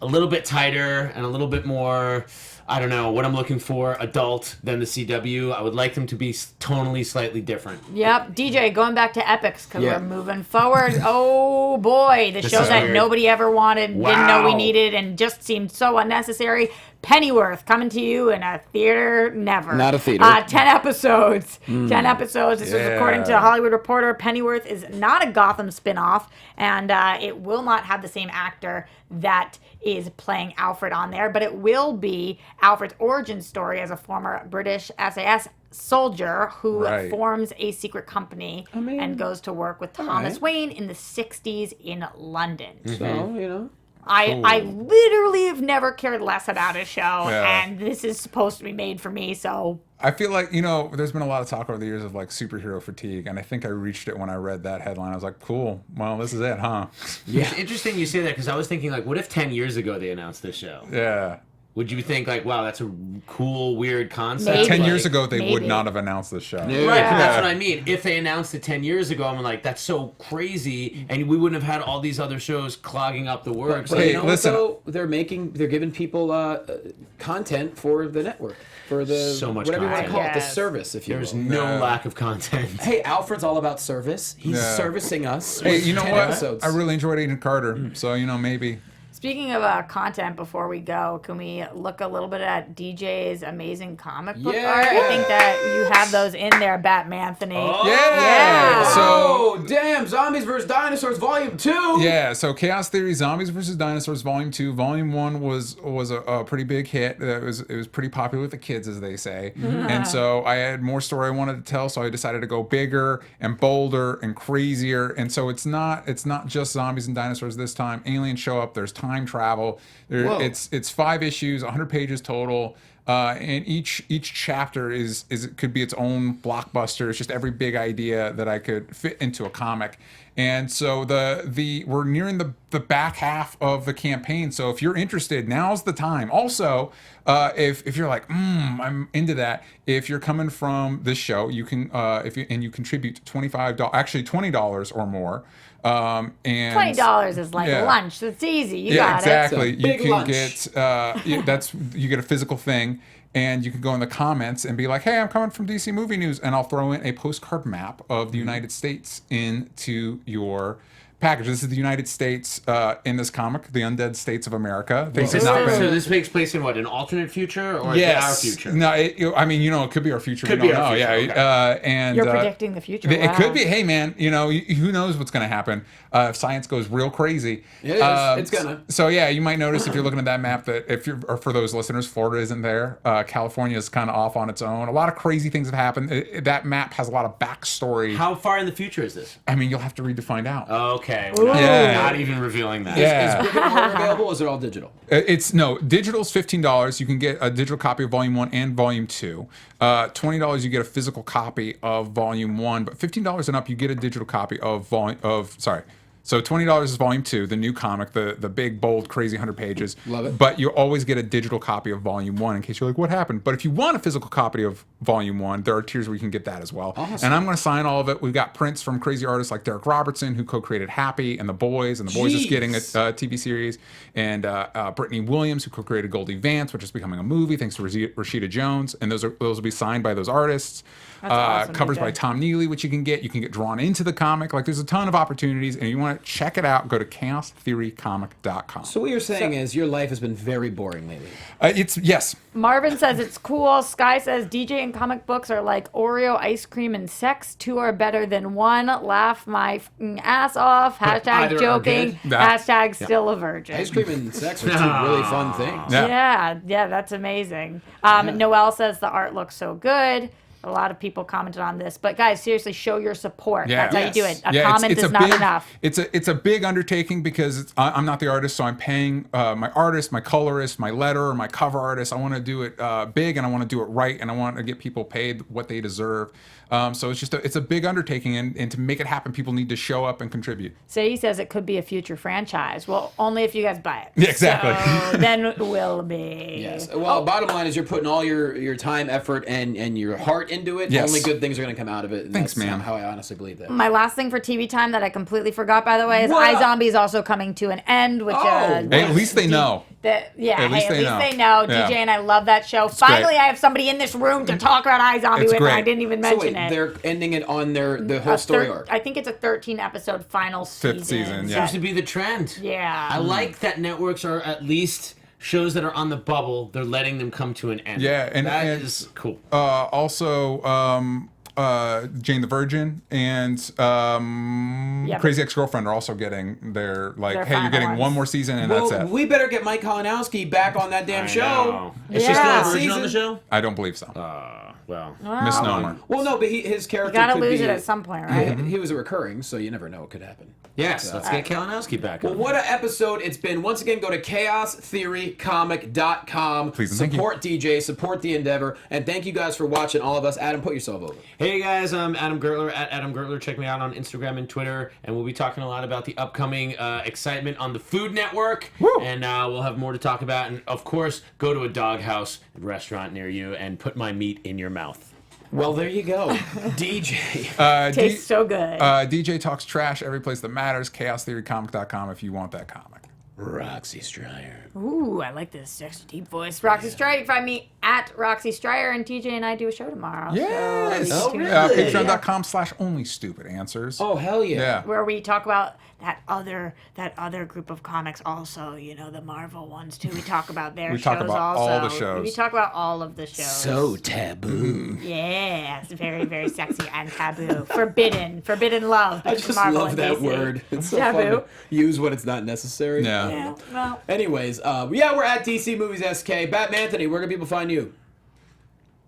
a little bit tighter and a little bit more, I don't know, what I'm looking for, adult than the CW. I would like them to be tonally slightly different. Yep. DJ, going back to epics, because we're moving forward. Oh, boy. The show that nobody ever wanted, didn't know we needed, and just seemed so unnecessary. Pennyworth, coming to you in a theater never. Not a theater. 10 episodes. 10 episodes. This was according to Hollywood Reporter. Pennyworth is not a Gotham spinoff, and it will not have the same actor that is playing Alfred on there, but it will be Alfred's origin story as a former British SAS soldier who forms a secret company and goes to work with Thomas Wayne in the 60s in London. So, I literally have never cared less about a show, Yeah. and this is supposed to be made for me, so... I feel like, there's been a lot of talk over the years of like superhero fatigue, and I think I reached it when I read that headline. I was like, cool, well, this is it, huh? Yeah. It's interesting you say that because I was thinking, like, what if 10 years ago they announced this show? Yeah. Would you think, like, wow, that's a cool, weird concept? Maybe. 10 Like- years ago, they would Maybe. not have announced this show. Right, Yeah. that's what I mean. If they announced it 10 years ago, I'm like, that's so crazy, and we wouldn't have had all these other shows clogging up the works. But Hey, you know listen. what, though? They're giving people content for the network, for the So much whatever you want to content. call it, the Yes. service, if you There's will. no Yeah. lack of content. Hey, Alfred's all about service. He's Yeah. servicing us. Hey, with you know 10 what? episodes. I really enjoyed Agent Carter, so, maybe. Speaking of content, before we go, can we look a little bit at DJ's amazing comic book Yeah. art? I think that you have those in there, Batman Anthony. Yeah! So, Oh, damn! Zombies vs. Dinosaurs, Volume 2. yeah, so Chaos Theory, Zombies vs. Dinosaurs, Volume 2. Volume 1 was a pretty big hit. It was pretty popular with the kids, as they say. And so I had more story I wanted to tell, so I decided to go bigger and bolder and crazier. And so it's not just zombies and dinosaurs this time. Aliens show up. There's time travel. Whoa. It's 5 issues, 100 pages total. And each chapter is it could be its own blockbuster. It's just every big idea that I could fit into a comic. And so we're nearing the back half of the campaign. So if you're interested, now's the time. Also, if you're like, I'm into that. If you're coming from this show, you can you contribute $20 or more. And $20 is like Yeah. lunch. It's easy. You yeah, got exactly. It's a big You can lunch. get you get a physical thing, and you can go in the comments and be like, "Hey, I'm coming from DC Movie News," and I'll throw in a postcard map of the United States into your package. This is the United States in this comic, the undead states of America. Things have not So been. this takes place in what, an alternate future or Yes. our future? No, it could be our future. Could we be don't our know. future, Yeah, okay. and You're predicting the future. It Wow. could be. Hey, man, who knows what's going to happen if science goes real crazy. It is. It's gonna. So yeah, you might notice if you're looking at that map that or for those listeners, Florida isn't there. California is kind of off on its own. A lot of crazy things have happened. That map has a lot of backstory. How far in the future is this? I mean, you'll have to read to find out. Okay, we're Yeah. not even revealing that. Yeah. Is brick and mortar available? Or is it all digital? Digital's $15. You can get a digital copy of Volume 1 and Volume 2. $20 you get a physical copy of Volume 1, but $15 and up you get a digital copy of So $20 is Volume 2, the new comic, the big, bold, crazy 100 pages. Love it. But you always get a digital copy of Volume 1 in case you're like, what happened? But if you want a physical copy of Volume 1, there are tiers where you can get that as well. Awesome. And I'm going to sign all of it. We've got prints from crazy artists like Derek Robertson, who co-created Happy and The Boys is getting a TV series. And Brittany Williams, who co-created Goldie Vance, which is becoming a movie, thanks to Rashida Jones. And those will be signed by those artists. That's awesome, Covers DJ. by Tom Neely, which you can get. You can get drawn into the comic. Like, there's a ton of opportunities, and you want to check it out, go to chaostheorycomic.com. So what you're saying is your life has been very boring lately. Yes. Marvin says it's cool. Sky says DJ and comic books are like Oreo ice cream and sex. 2 are better than 1. Laugh my f***ing ass off. either Hashtag are joking. good. Hashtag still a virgin. Ice cream and sex are 2 really fun things. Yeah. Yeah, that's amazing. Noelle says the art looks so good. A lot of people commented on this, but guys, seriously, show your support. Yeah. That's how you do it. A Yeah, comment is not big, enough. It's a big undertaking because I'm not the artist, so I'm paying my artist, my colorist, my letterer, my cover artist. I want to do it big, and I want to do it right, and I want to get people paid what they deserve. So it's a big undertaking, and to make it happen, people need to show up and contribute. Sadie says it could be a future franchise. Well, only if you guys buy it. Yeah, exactly. So then it will be. Yes. Well, bottom line is you're putting all your time, effort, and your heart into it. Yes. Only good things are going to come out of it. And Thanks, that's man. how I honestly believe that. My last thing for TV time that I completely forgot, by the way, is What? iZombie is also coming to an end. Which Hey, at least they know. At least they they know. know. Yeah. DJ and I love that show. Finally, great. I have somebody in this room to talk about iZombie It's with. great. And I didn't even So mention wait, it. they're ending it on the whole story arc. I think it's a 13-episode final season. season, yeah. Seems to be the trend. Yeah. I like that networks are at least shows that are on the bubble. They're letting them come to an end. Yeah, and that is cool. Also, Jane the Virgin and Yep. Crazy Ex-Girlfriend are also getting their hey, you're final getting ones. one more season and Well, that's it. we better get Mike Kalinowski back on that damn I show. know. Is Yeah. she still a virgin Season. on the show? I don't believe so. Well, Misnomer. Well, no, but his You character gotta could lose be, it at some point, right? He was a recurring, so you never know what could happen. yes, let's get Kalinowski back Well, on. what an episode it's been. Once again, go to chaostheorycomic.com. Please and thank you. Support DJ, support the endeavor, and thank you guys for watching all of us. Adam, put yourself over. Hey guys, I'm Adam Gertler at Adam Gertler. Check me out on Instagram and Twitter, and we'll be talking a lot about the upcoming excitement on the Food Network. Woo. And we'll have more to talk about. And of course, go to a Doghouse restaurant near you and put my meat in your mouth. Well, there you go. DJ. Tastes so good. DJ talks trash every place that matters. chaostheorycomic.com if you want that comic. Roxy Striar. Ooh, I like this extra deep voice. Roxy Striar. You can find me at Roxy Striar, and TJ and I do a show tomorrow. Yes. So really? Patreon.com/onlystupid-answers. Oh, hell yeah. Yeah. where we talk about that other group of comics also, the Marvel ones too. We talk about their We shows talk about also. all the shows. We talk about all of the shows. So taboo. Yeah, it's very, very sexy and taboo. Forbidden love. I just Marvel love and that DC. word. It's so fun Taboo. to use when it's not necessary. Yeah. Yeah, well, Anyways, we're at DC Movies SK. Batman Anthony, where can people find you?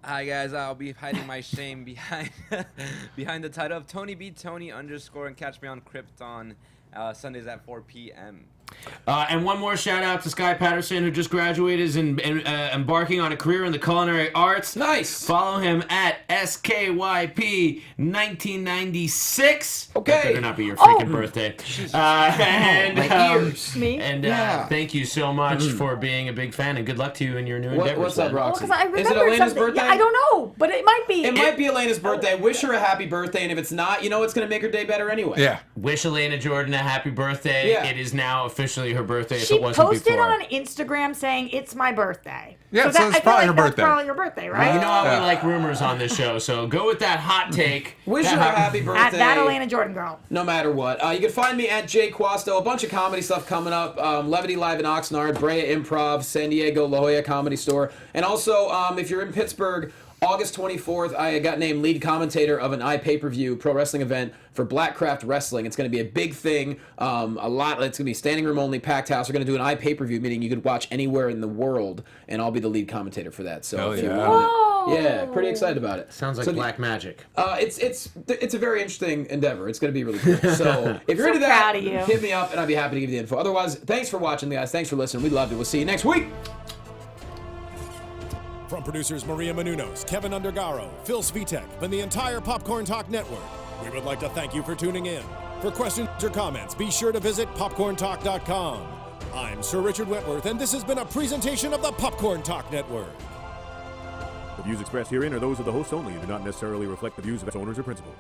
Hi guys, I'll be hiding my shame behind behind the title of Tony B Tony _ and catch me on Krypton Sundays at 4 p.m. And one more shout out to Sky Patterson, who just graduated and embarking on a career in the culinary arts. Nice. Follow him at SKYP1996. Okay. That better not be your freaking birthday. My ears. me. And Yeah. thank you so much for being a big fan, and good luck to you in your new endeavors. What's up, man. Roxy? Because I Is remember it Elena's something. birthday? Yeah, I don't know, but it might be. It might be Elena's birthday. Wish her a happy birthday, and if it's not, you know it's going to make her day better anyway. Yeah. Wish Elena Jordan a happy birthday. Yeah. It is now officially her birthday. She if it wasn't posted before. on Instagram saying it's my birthday. Yeah, so it's I feel probably like her that's birthday. probably your birthday, right? You know how we like rumors on this show, so go with that hot take. Wish That her a hot- happy birthday. At that Elena Jordan girl. No matter what. You can find me at Jay Quasto. A bunch of comedy stuff coming up. Levity Live in Oxnard, Brea Improv, San Diego La Jolla Comedy Store. And also, if you're in Pittsburgh, August 24th, I got named lead commentator of an iPay-per-view pro wrestling event for Blackcraft Wrestling. It's going to be a big thing. It's going to be standing room only, packed house. We're going to do an iPay-per-view meeting you could watch anywhere in the world, and I'll be the lead commentator for that. So Hell if you yeah. want it, yeah, pretty excited about it. Sounds like So black magic. it's a very interesting endeavor. It's going to be really cool. So if you're So into that, proud of you. hit me up, and I'd be happy to give you the info. Otherwise, thanks for watching, guys. Thanks for listening. We loved it. We'll see you next week. From producers Maria Menounos, Kevin Undergaro, Phil Svitek, and the entire Popcorn Talk Network, we would like to thank you for tuning in. For questions or comments, be sure to visit popcorntalk.com. I'm Sir Richard Wentworth, and this has been a presentation of the Popcorn Talk Network. The views expressed herein are those of the hosts only and do not necessarily reflect the views of its owners or principals.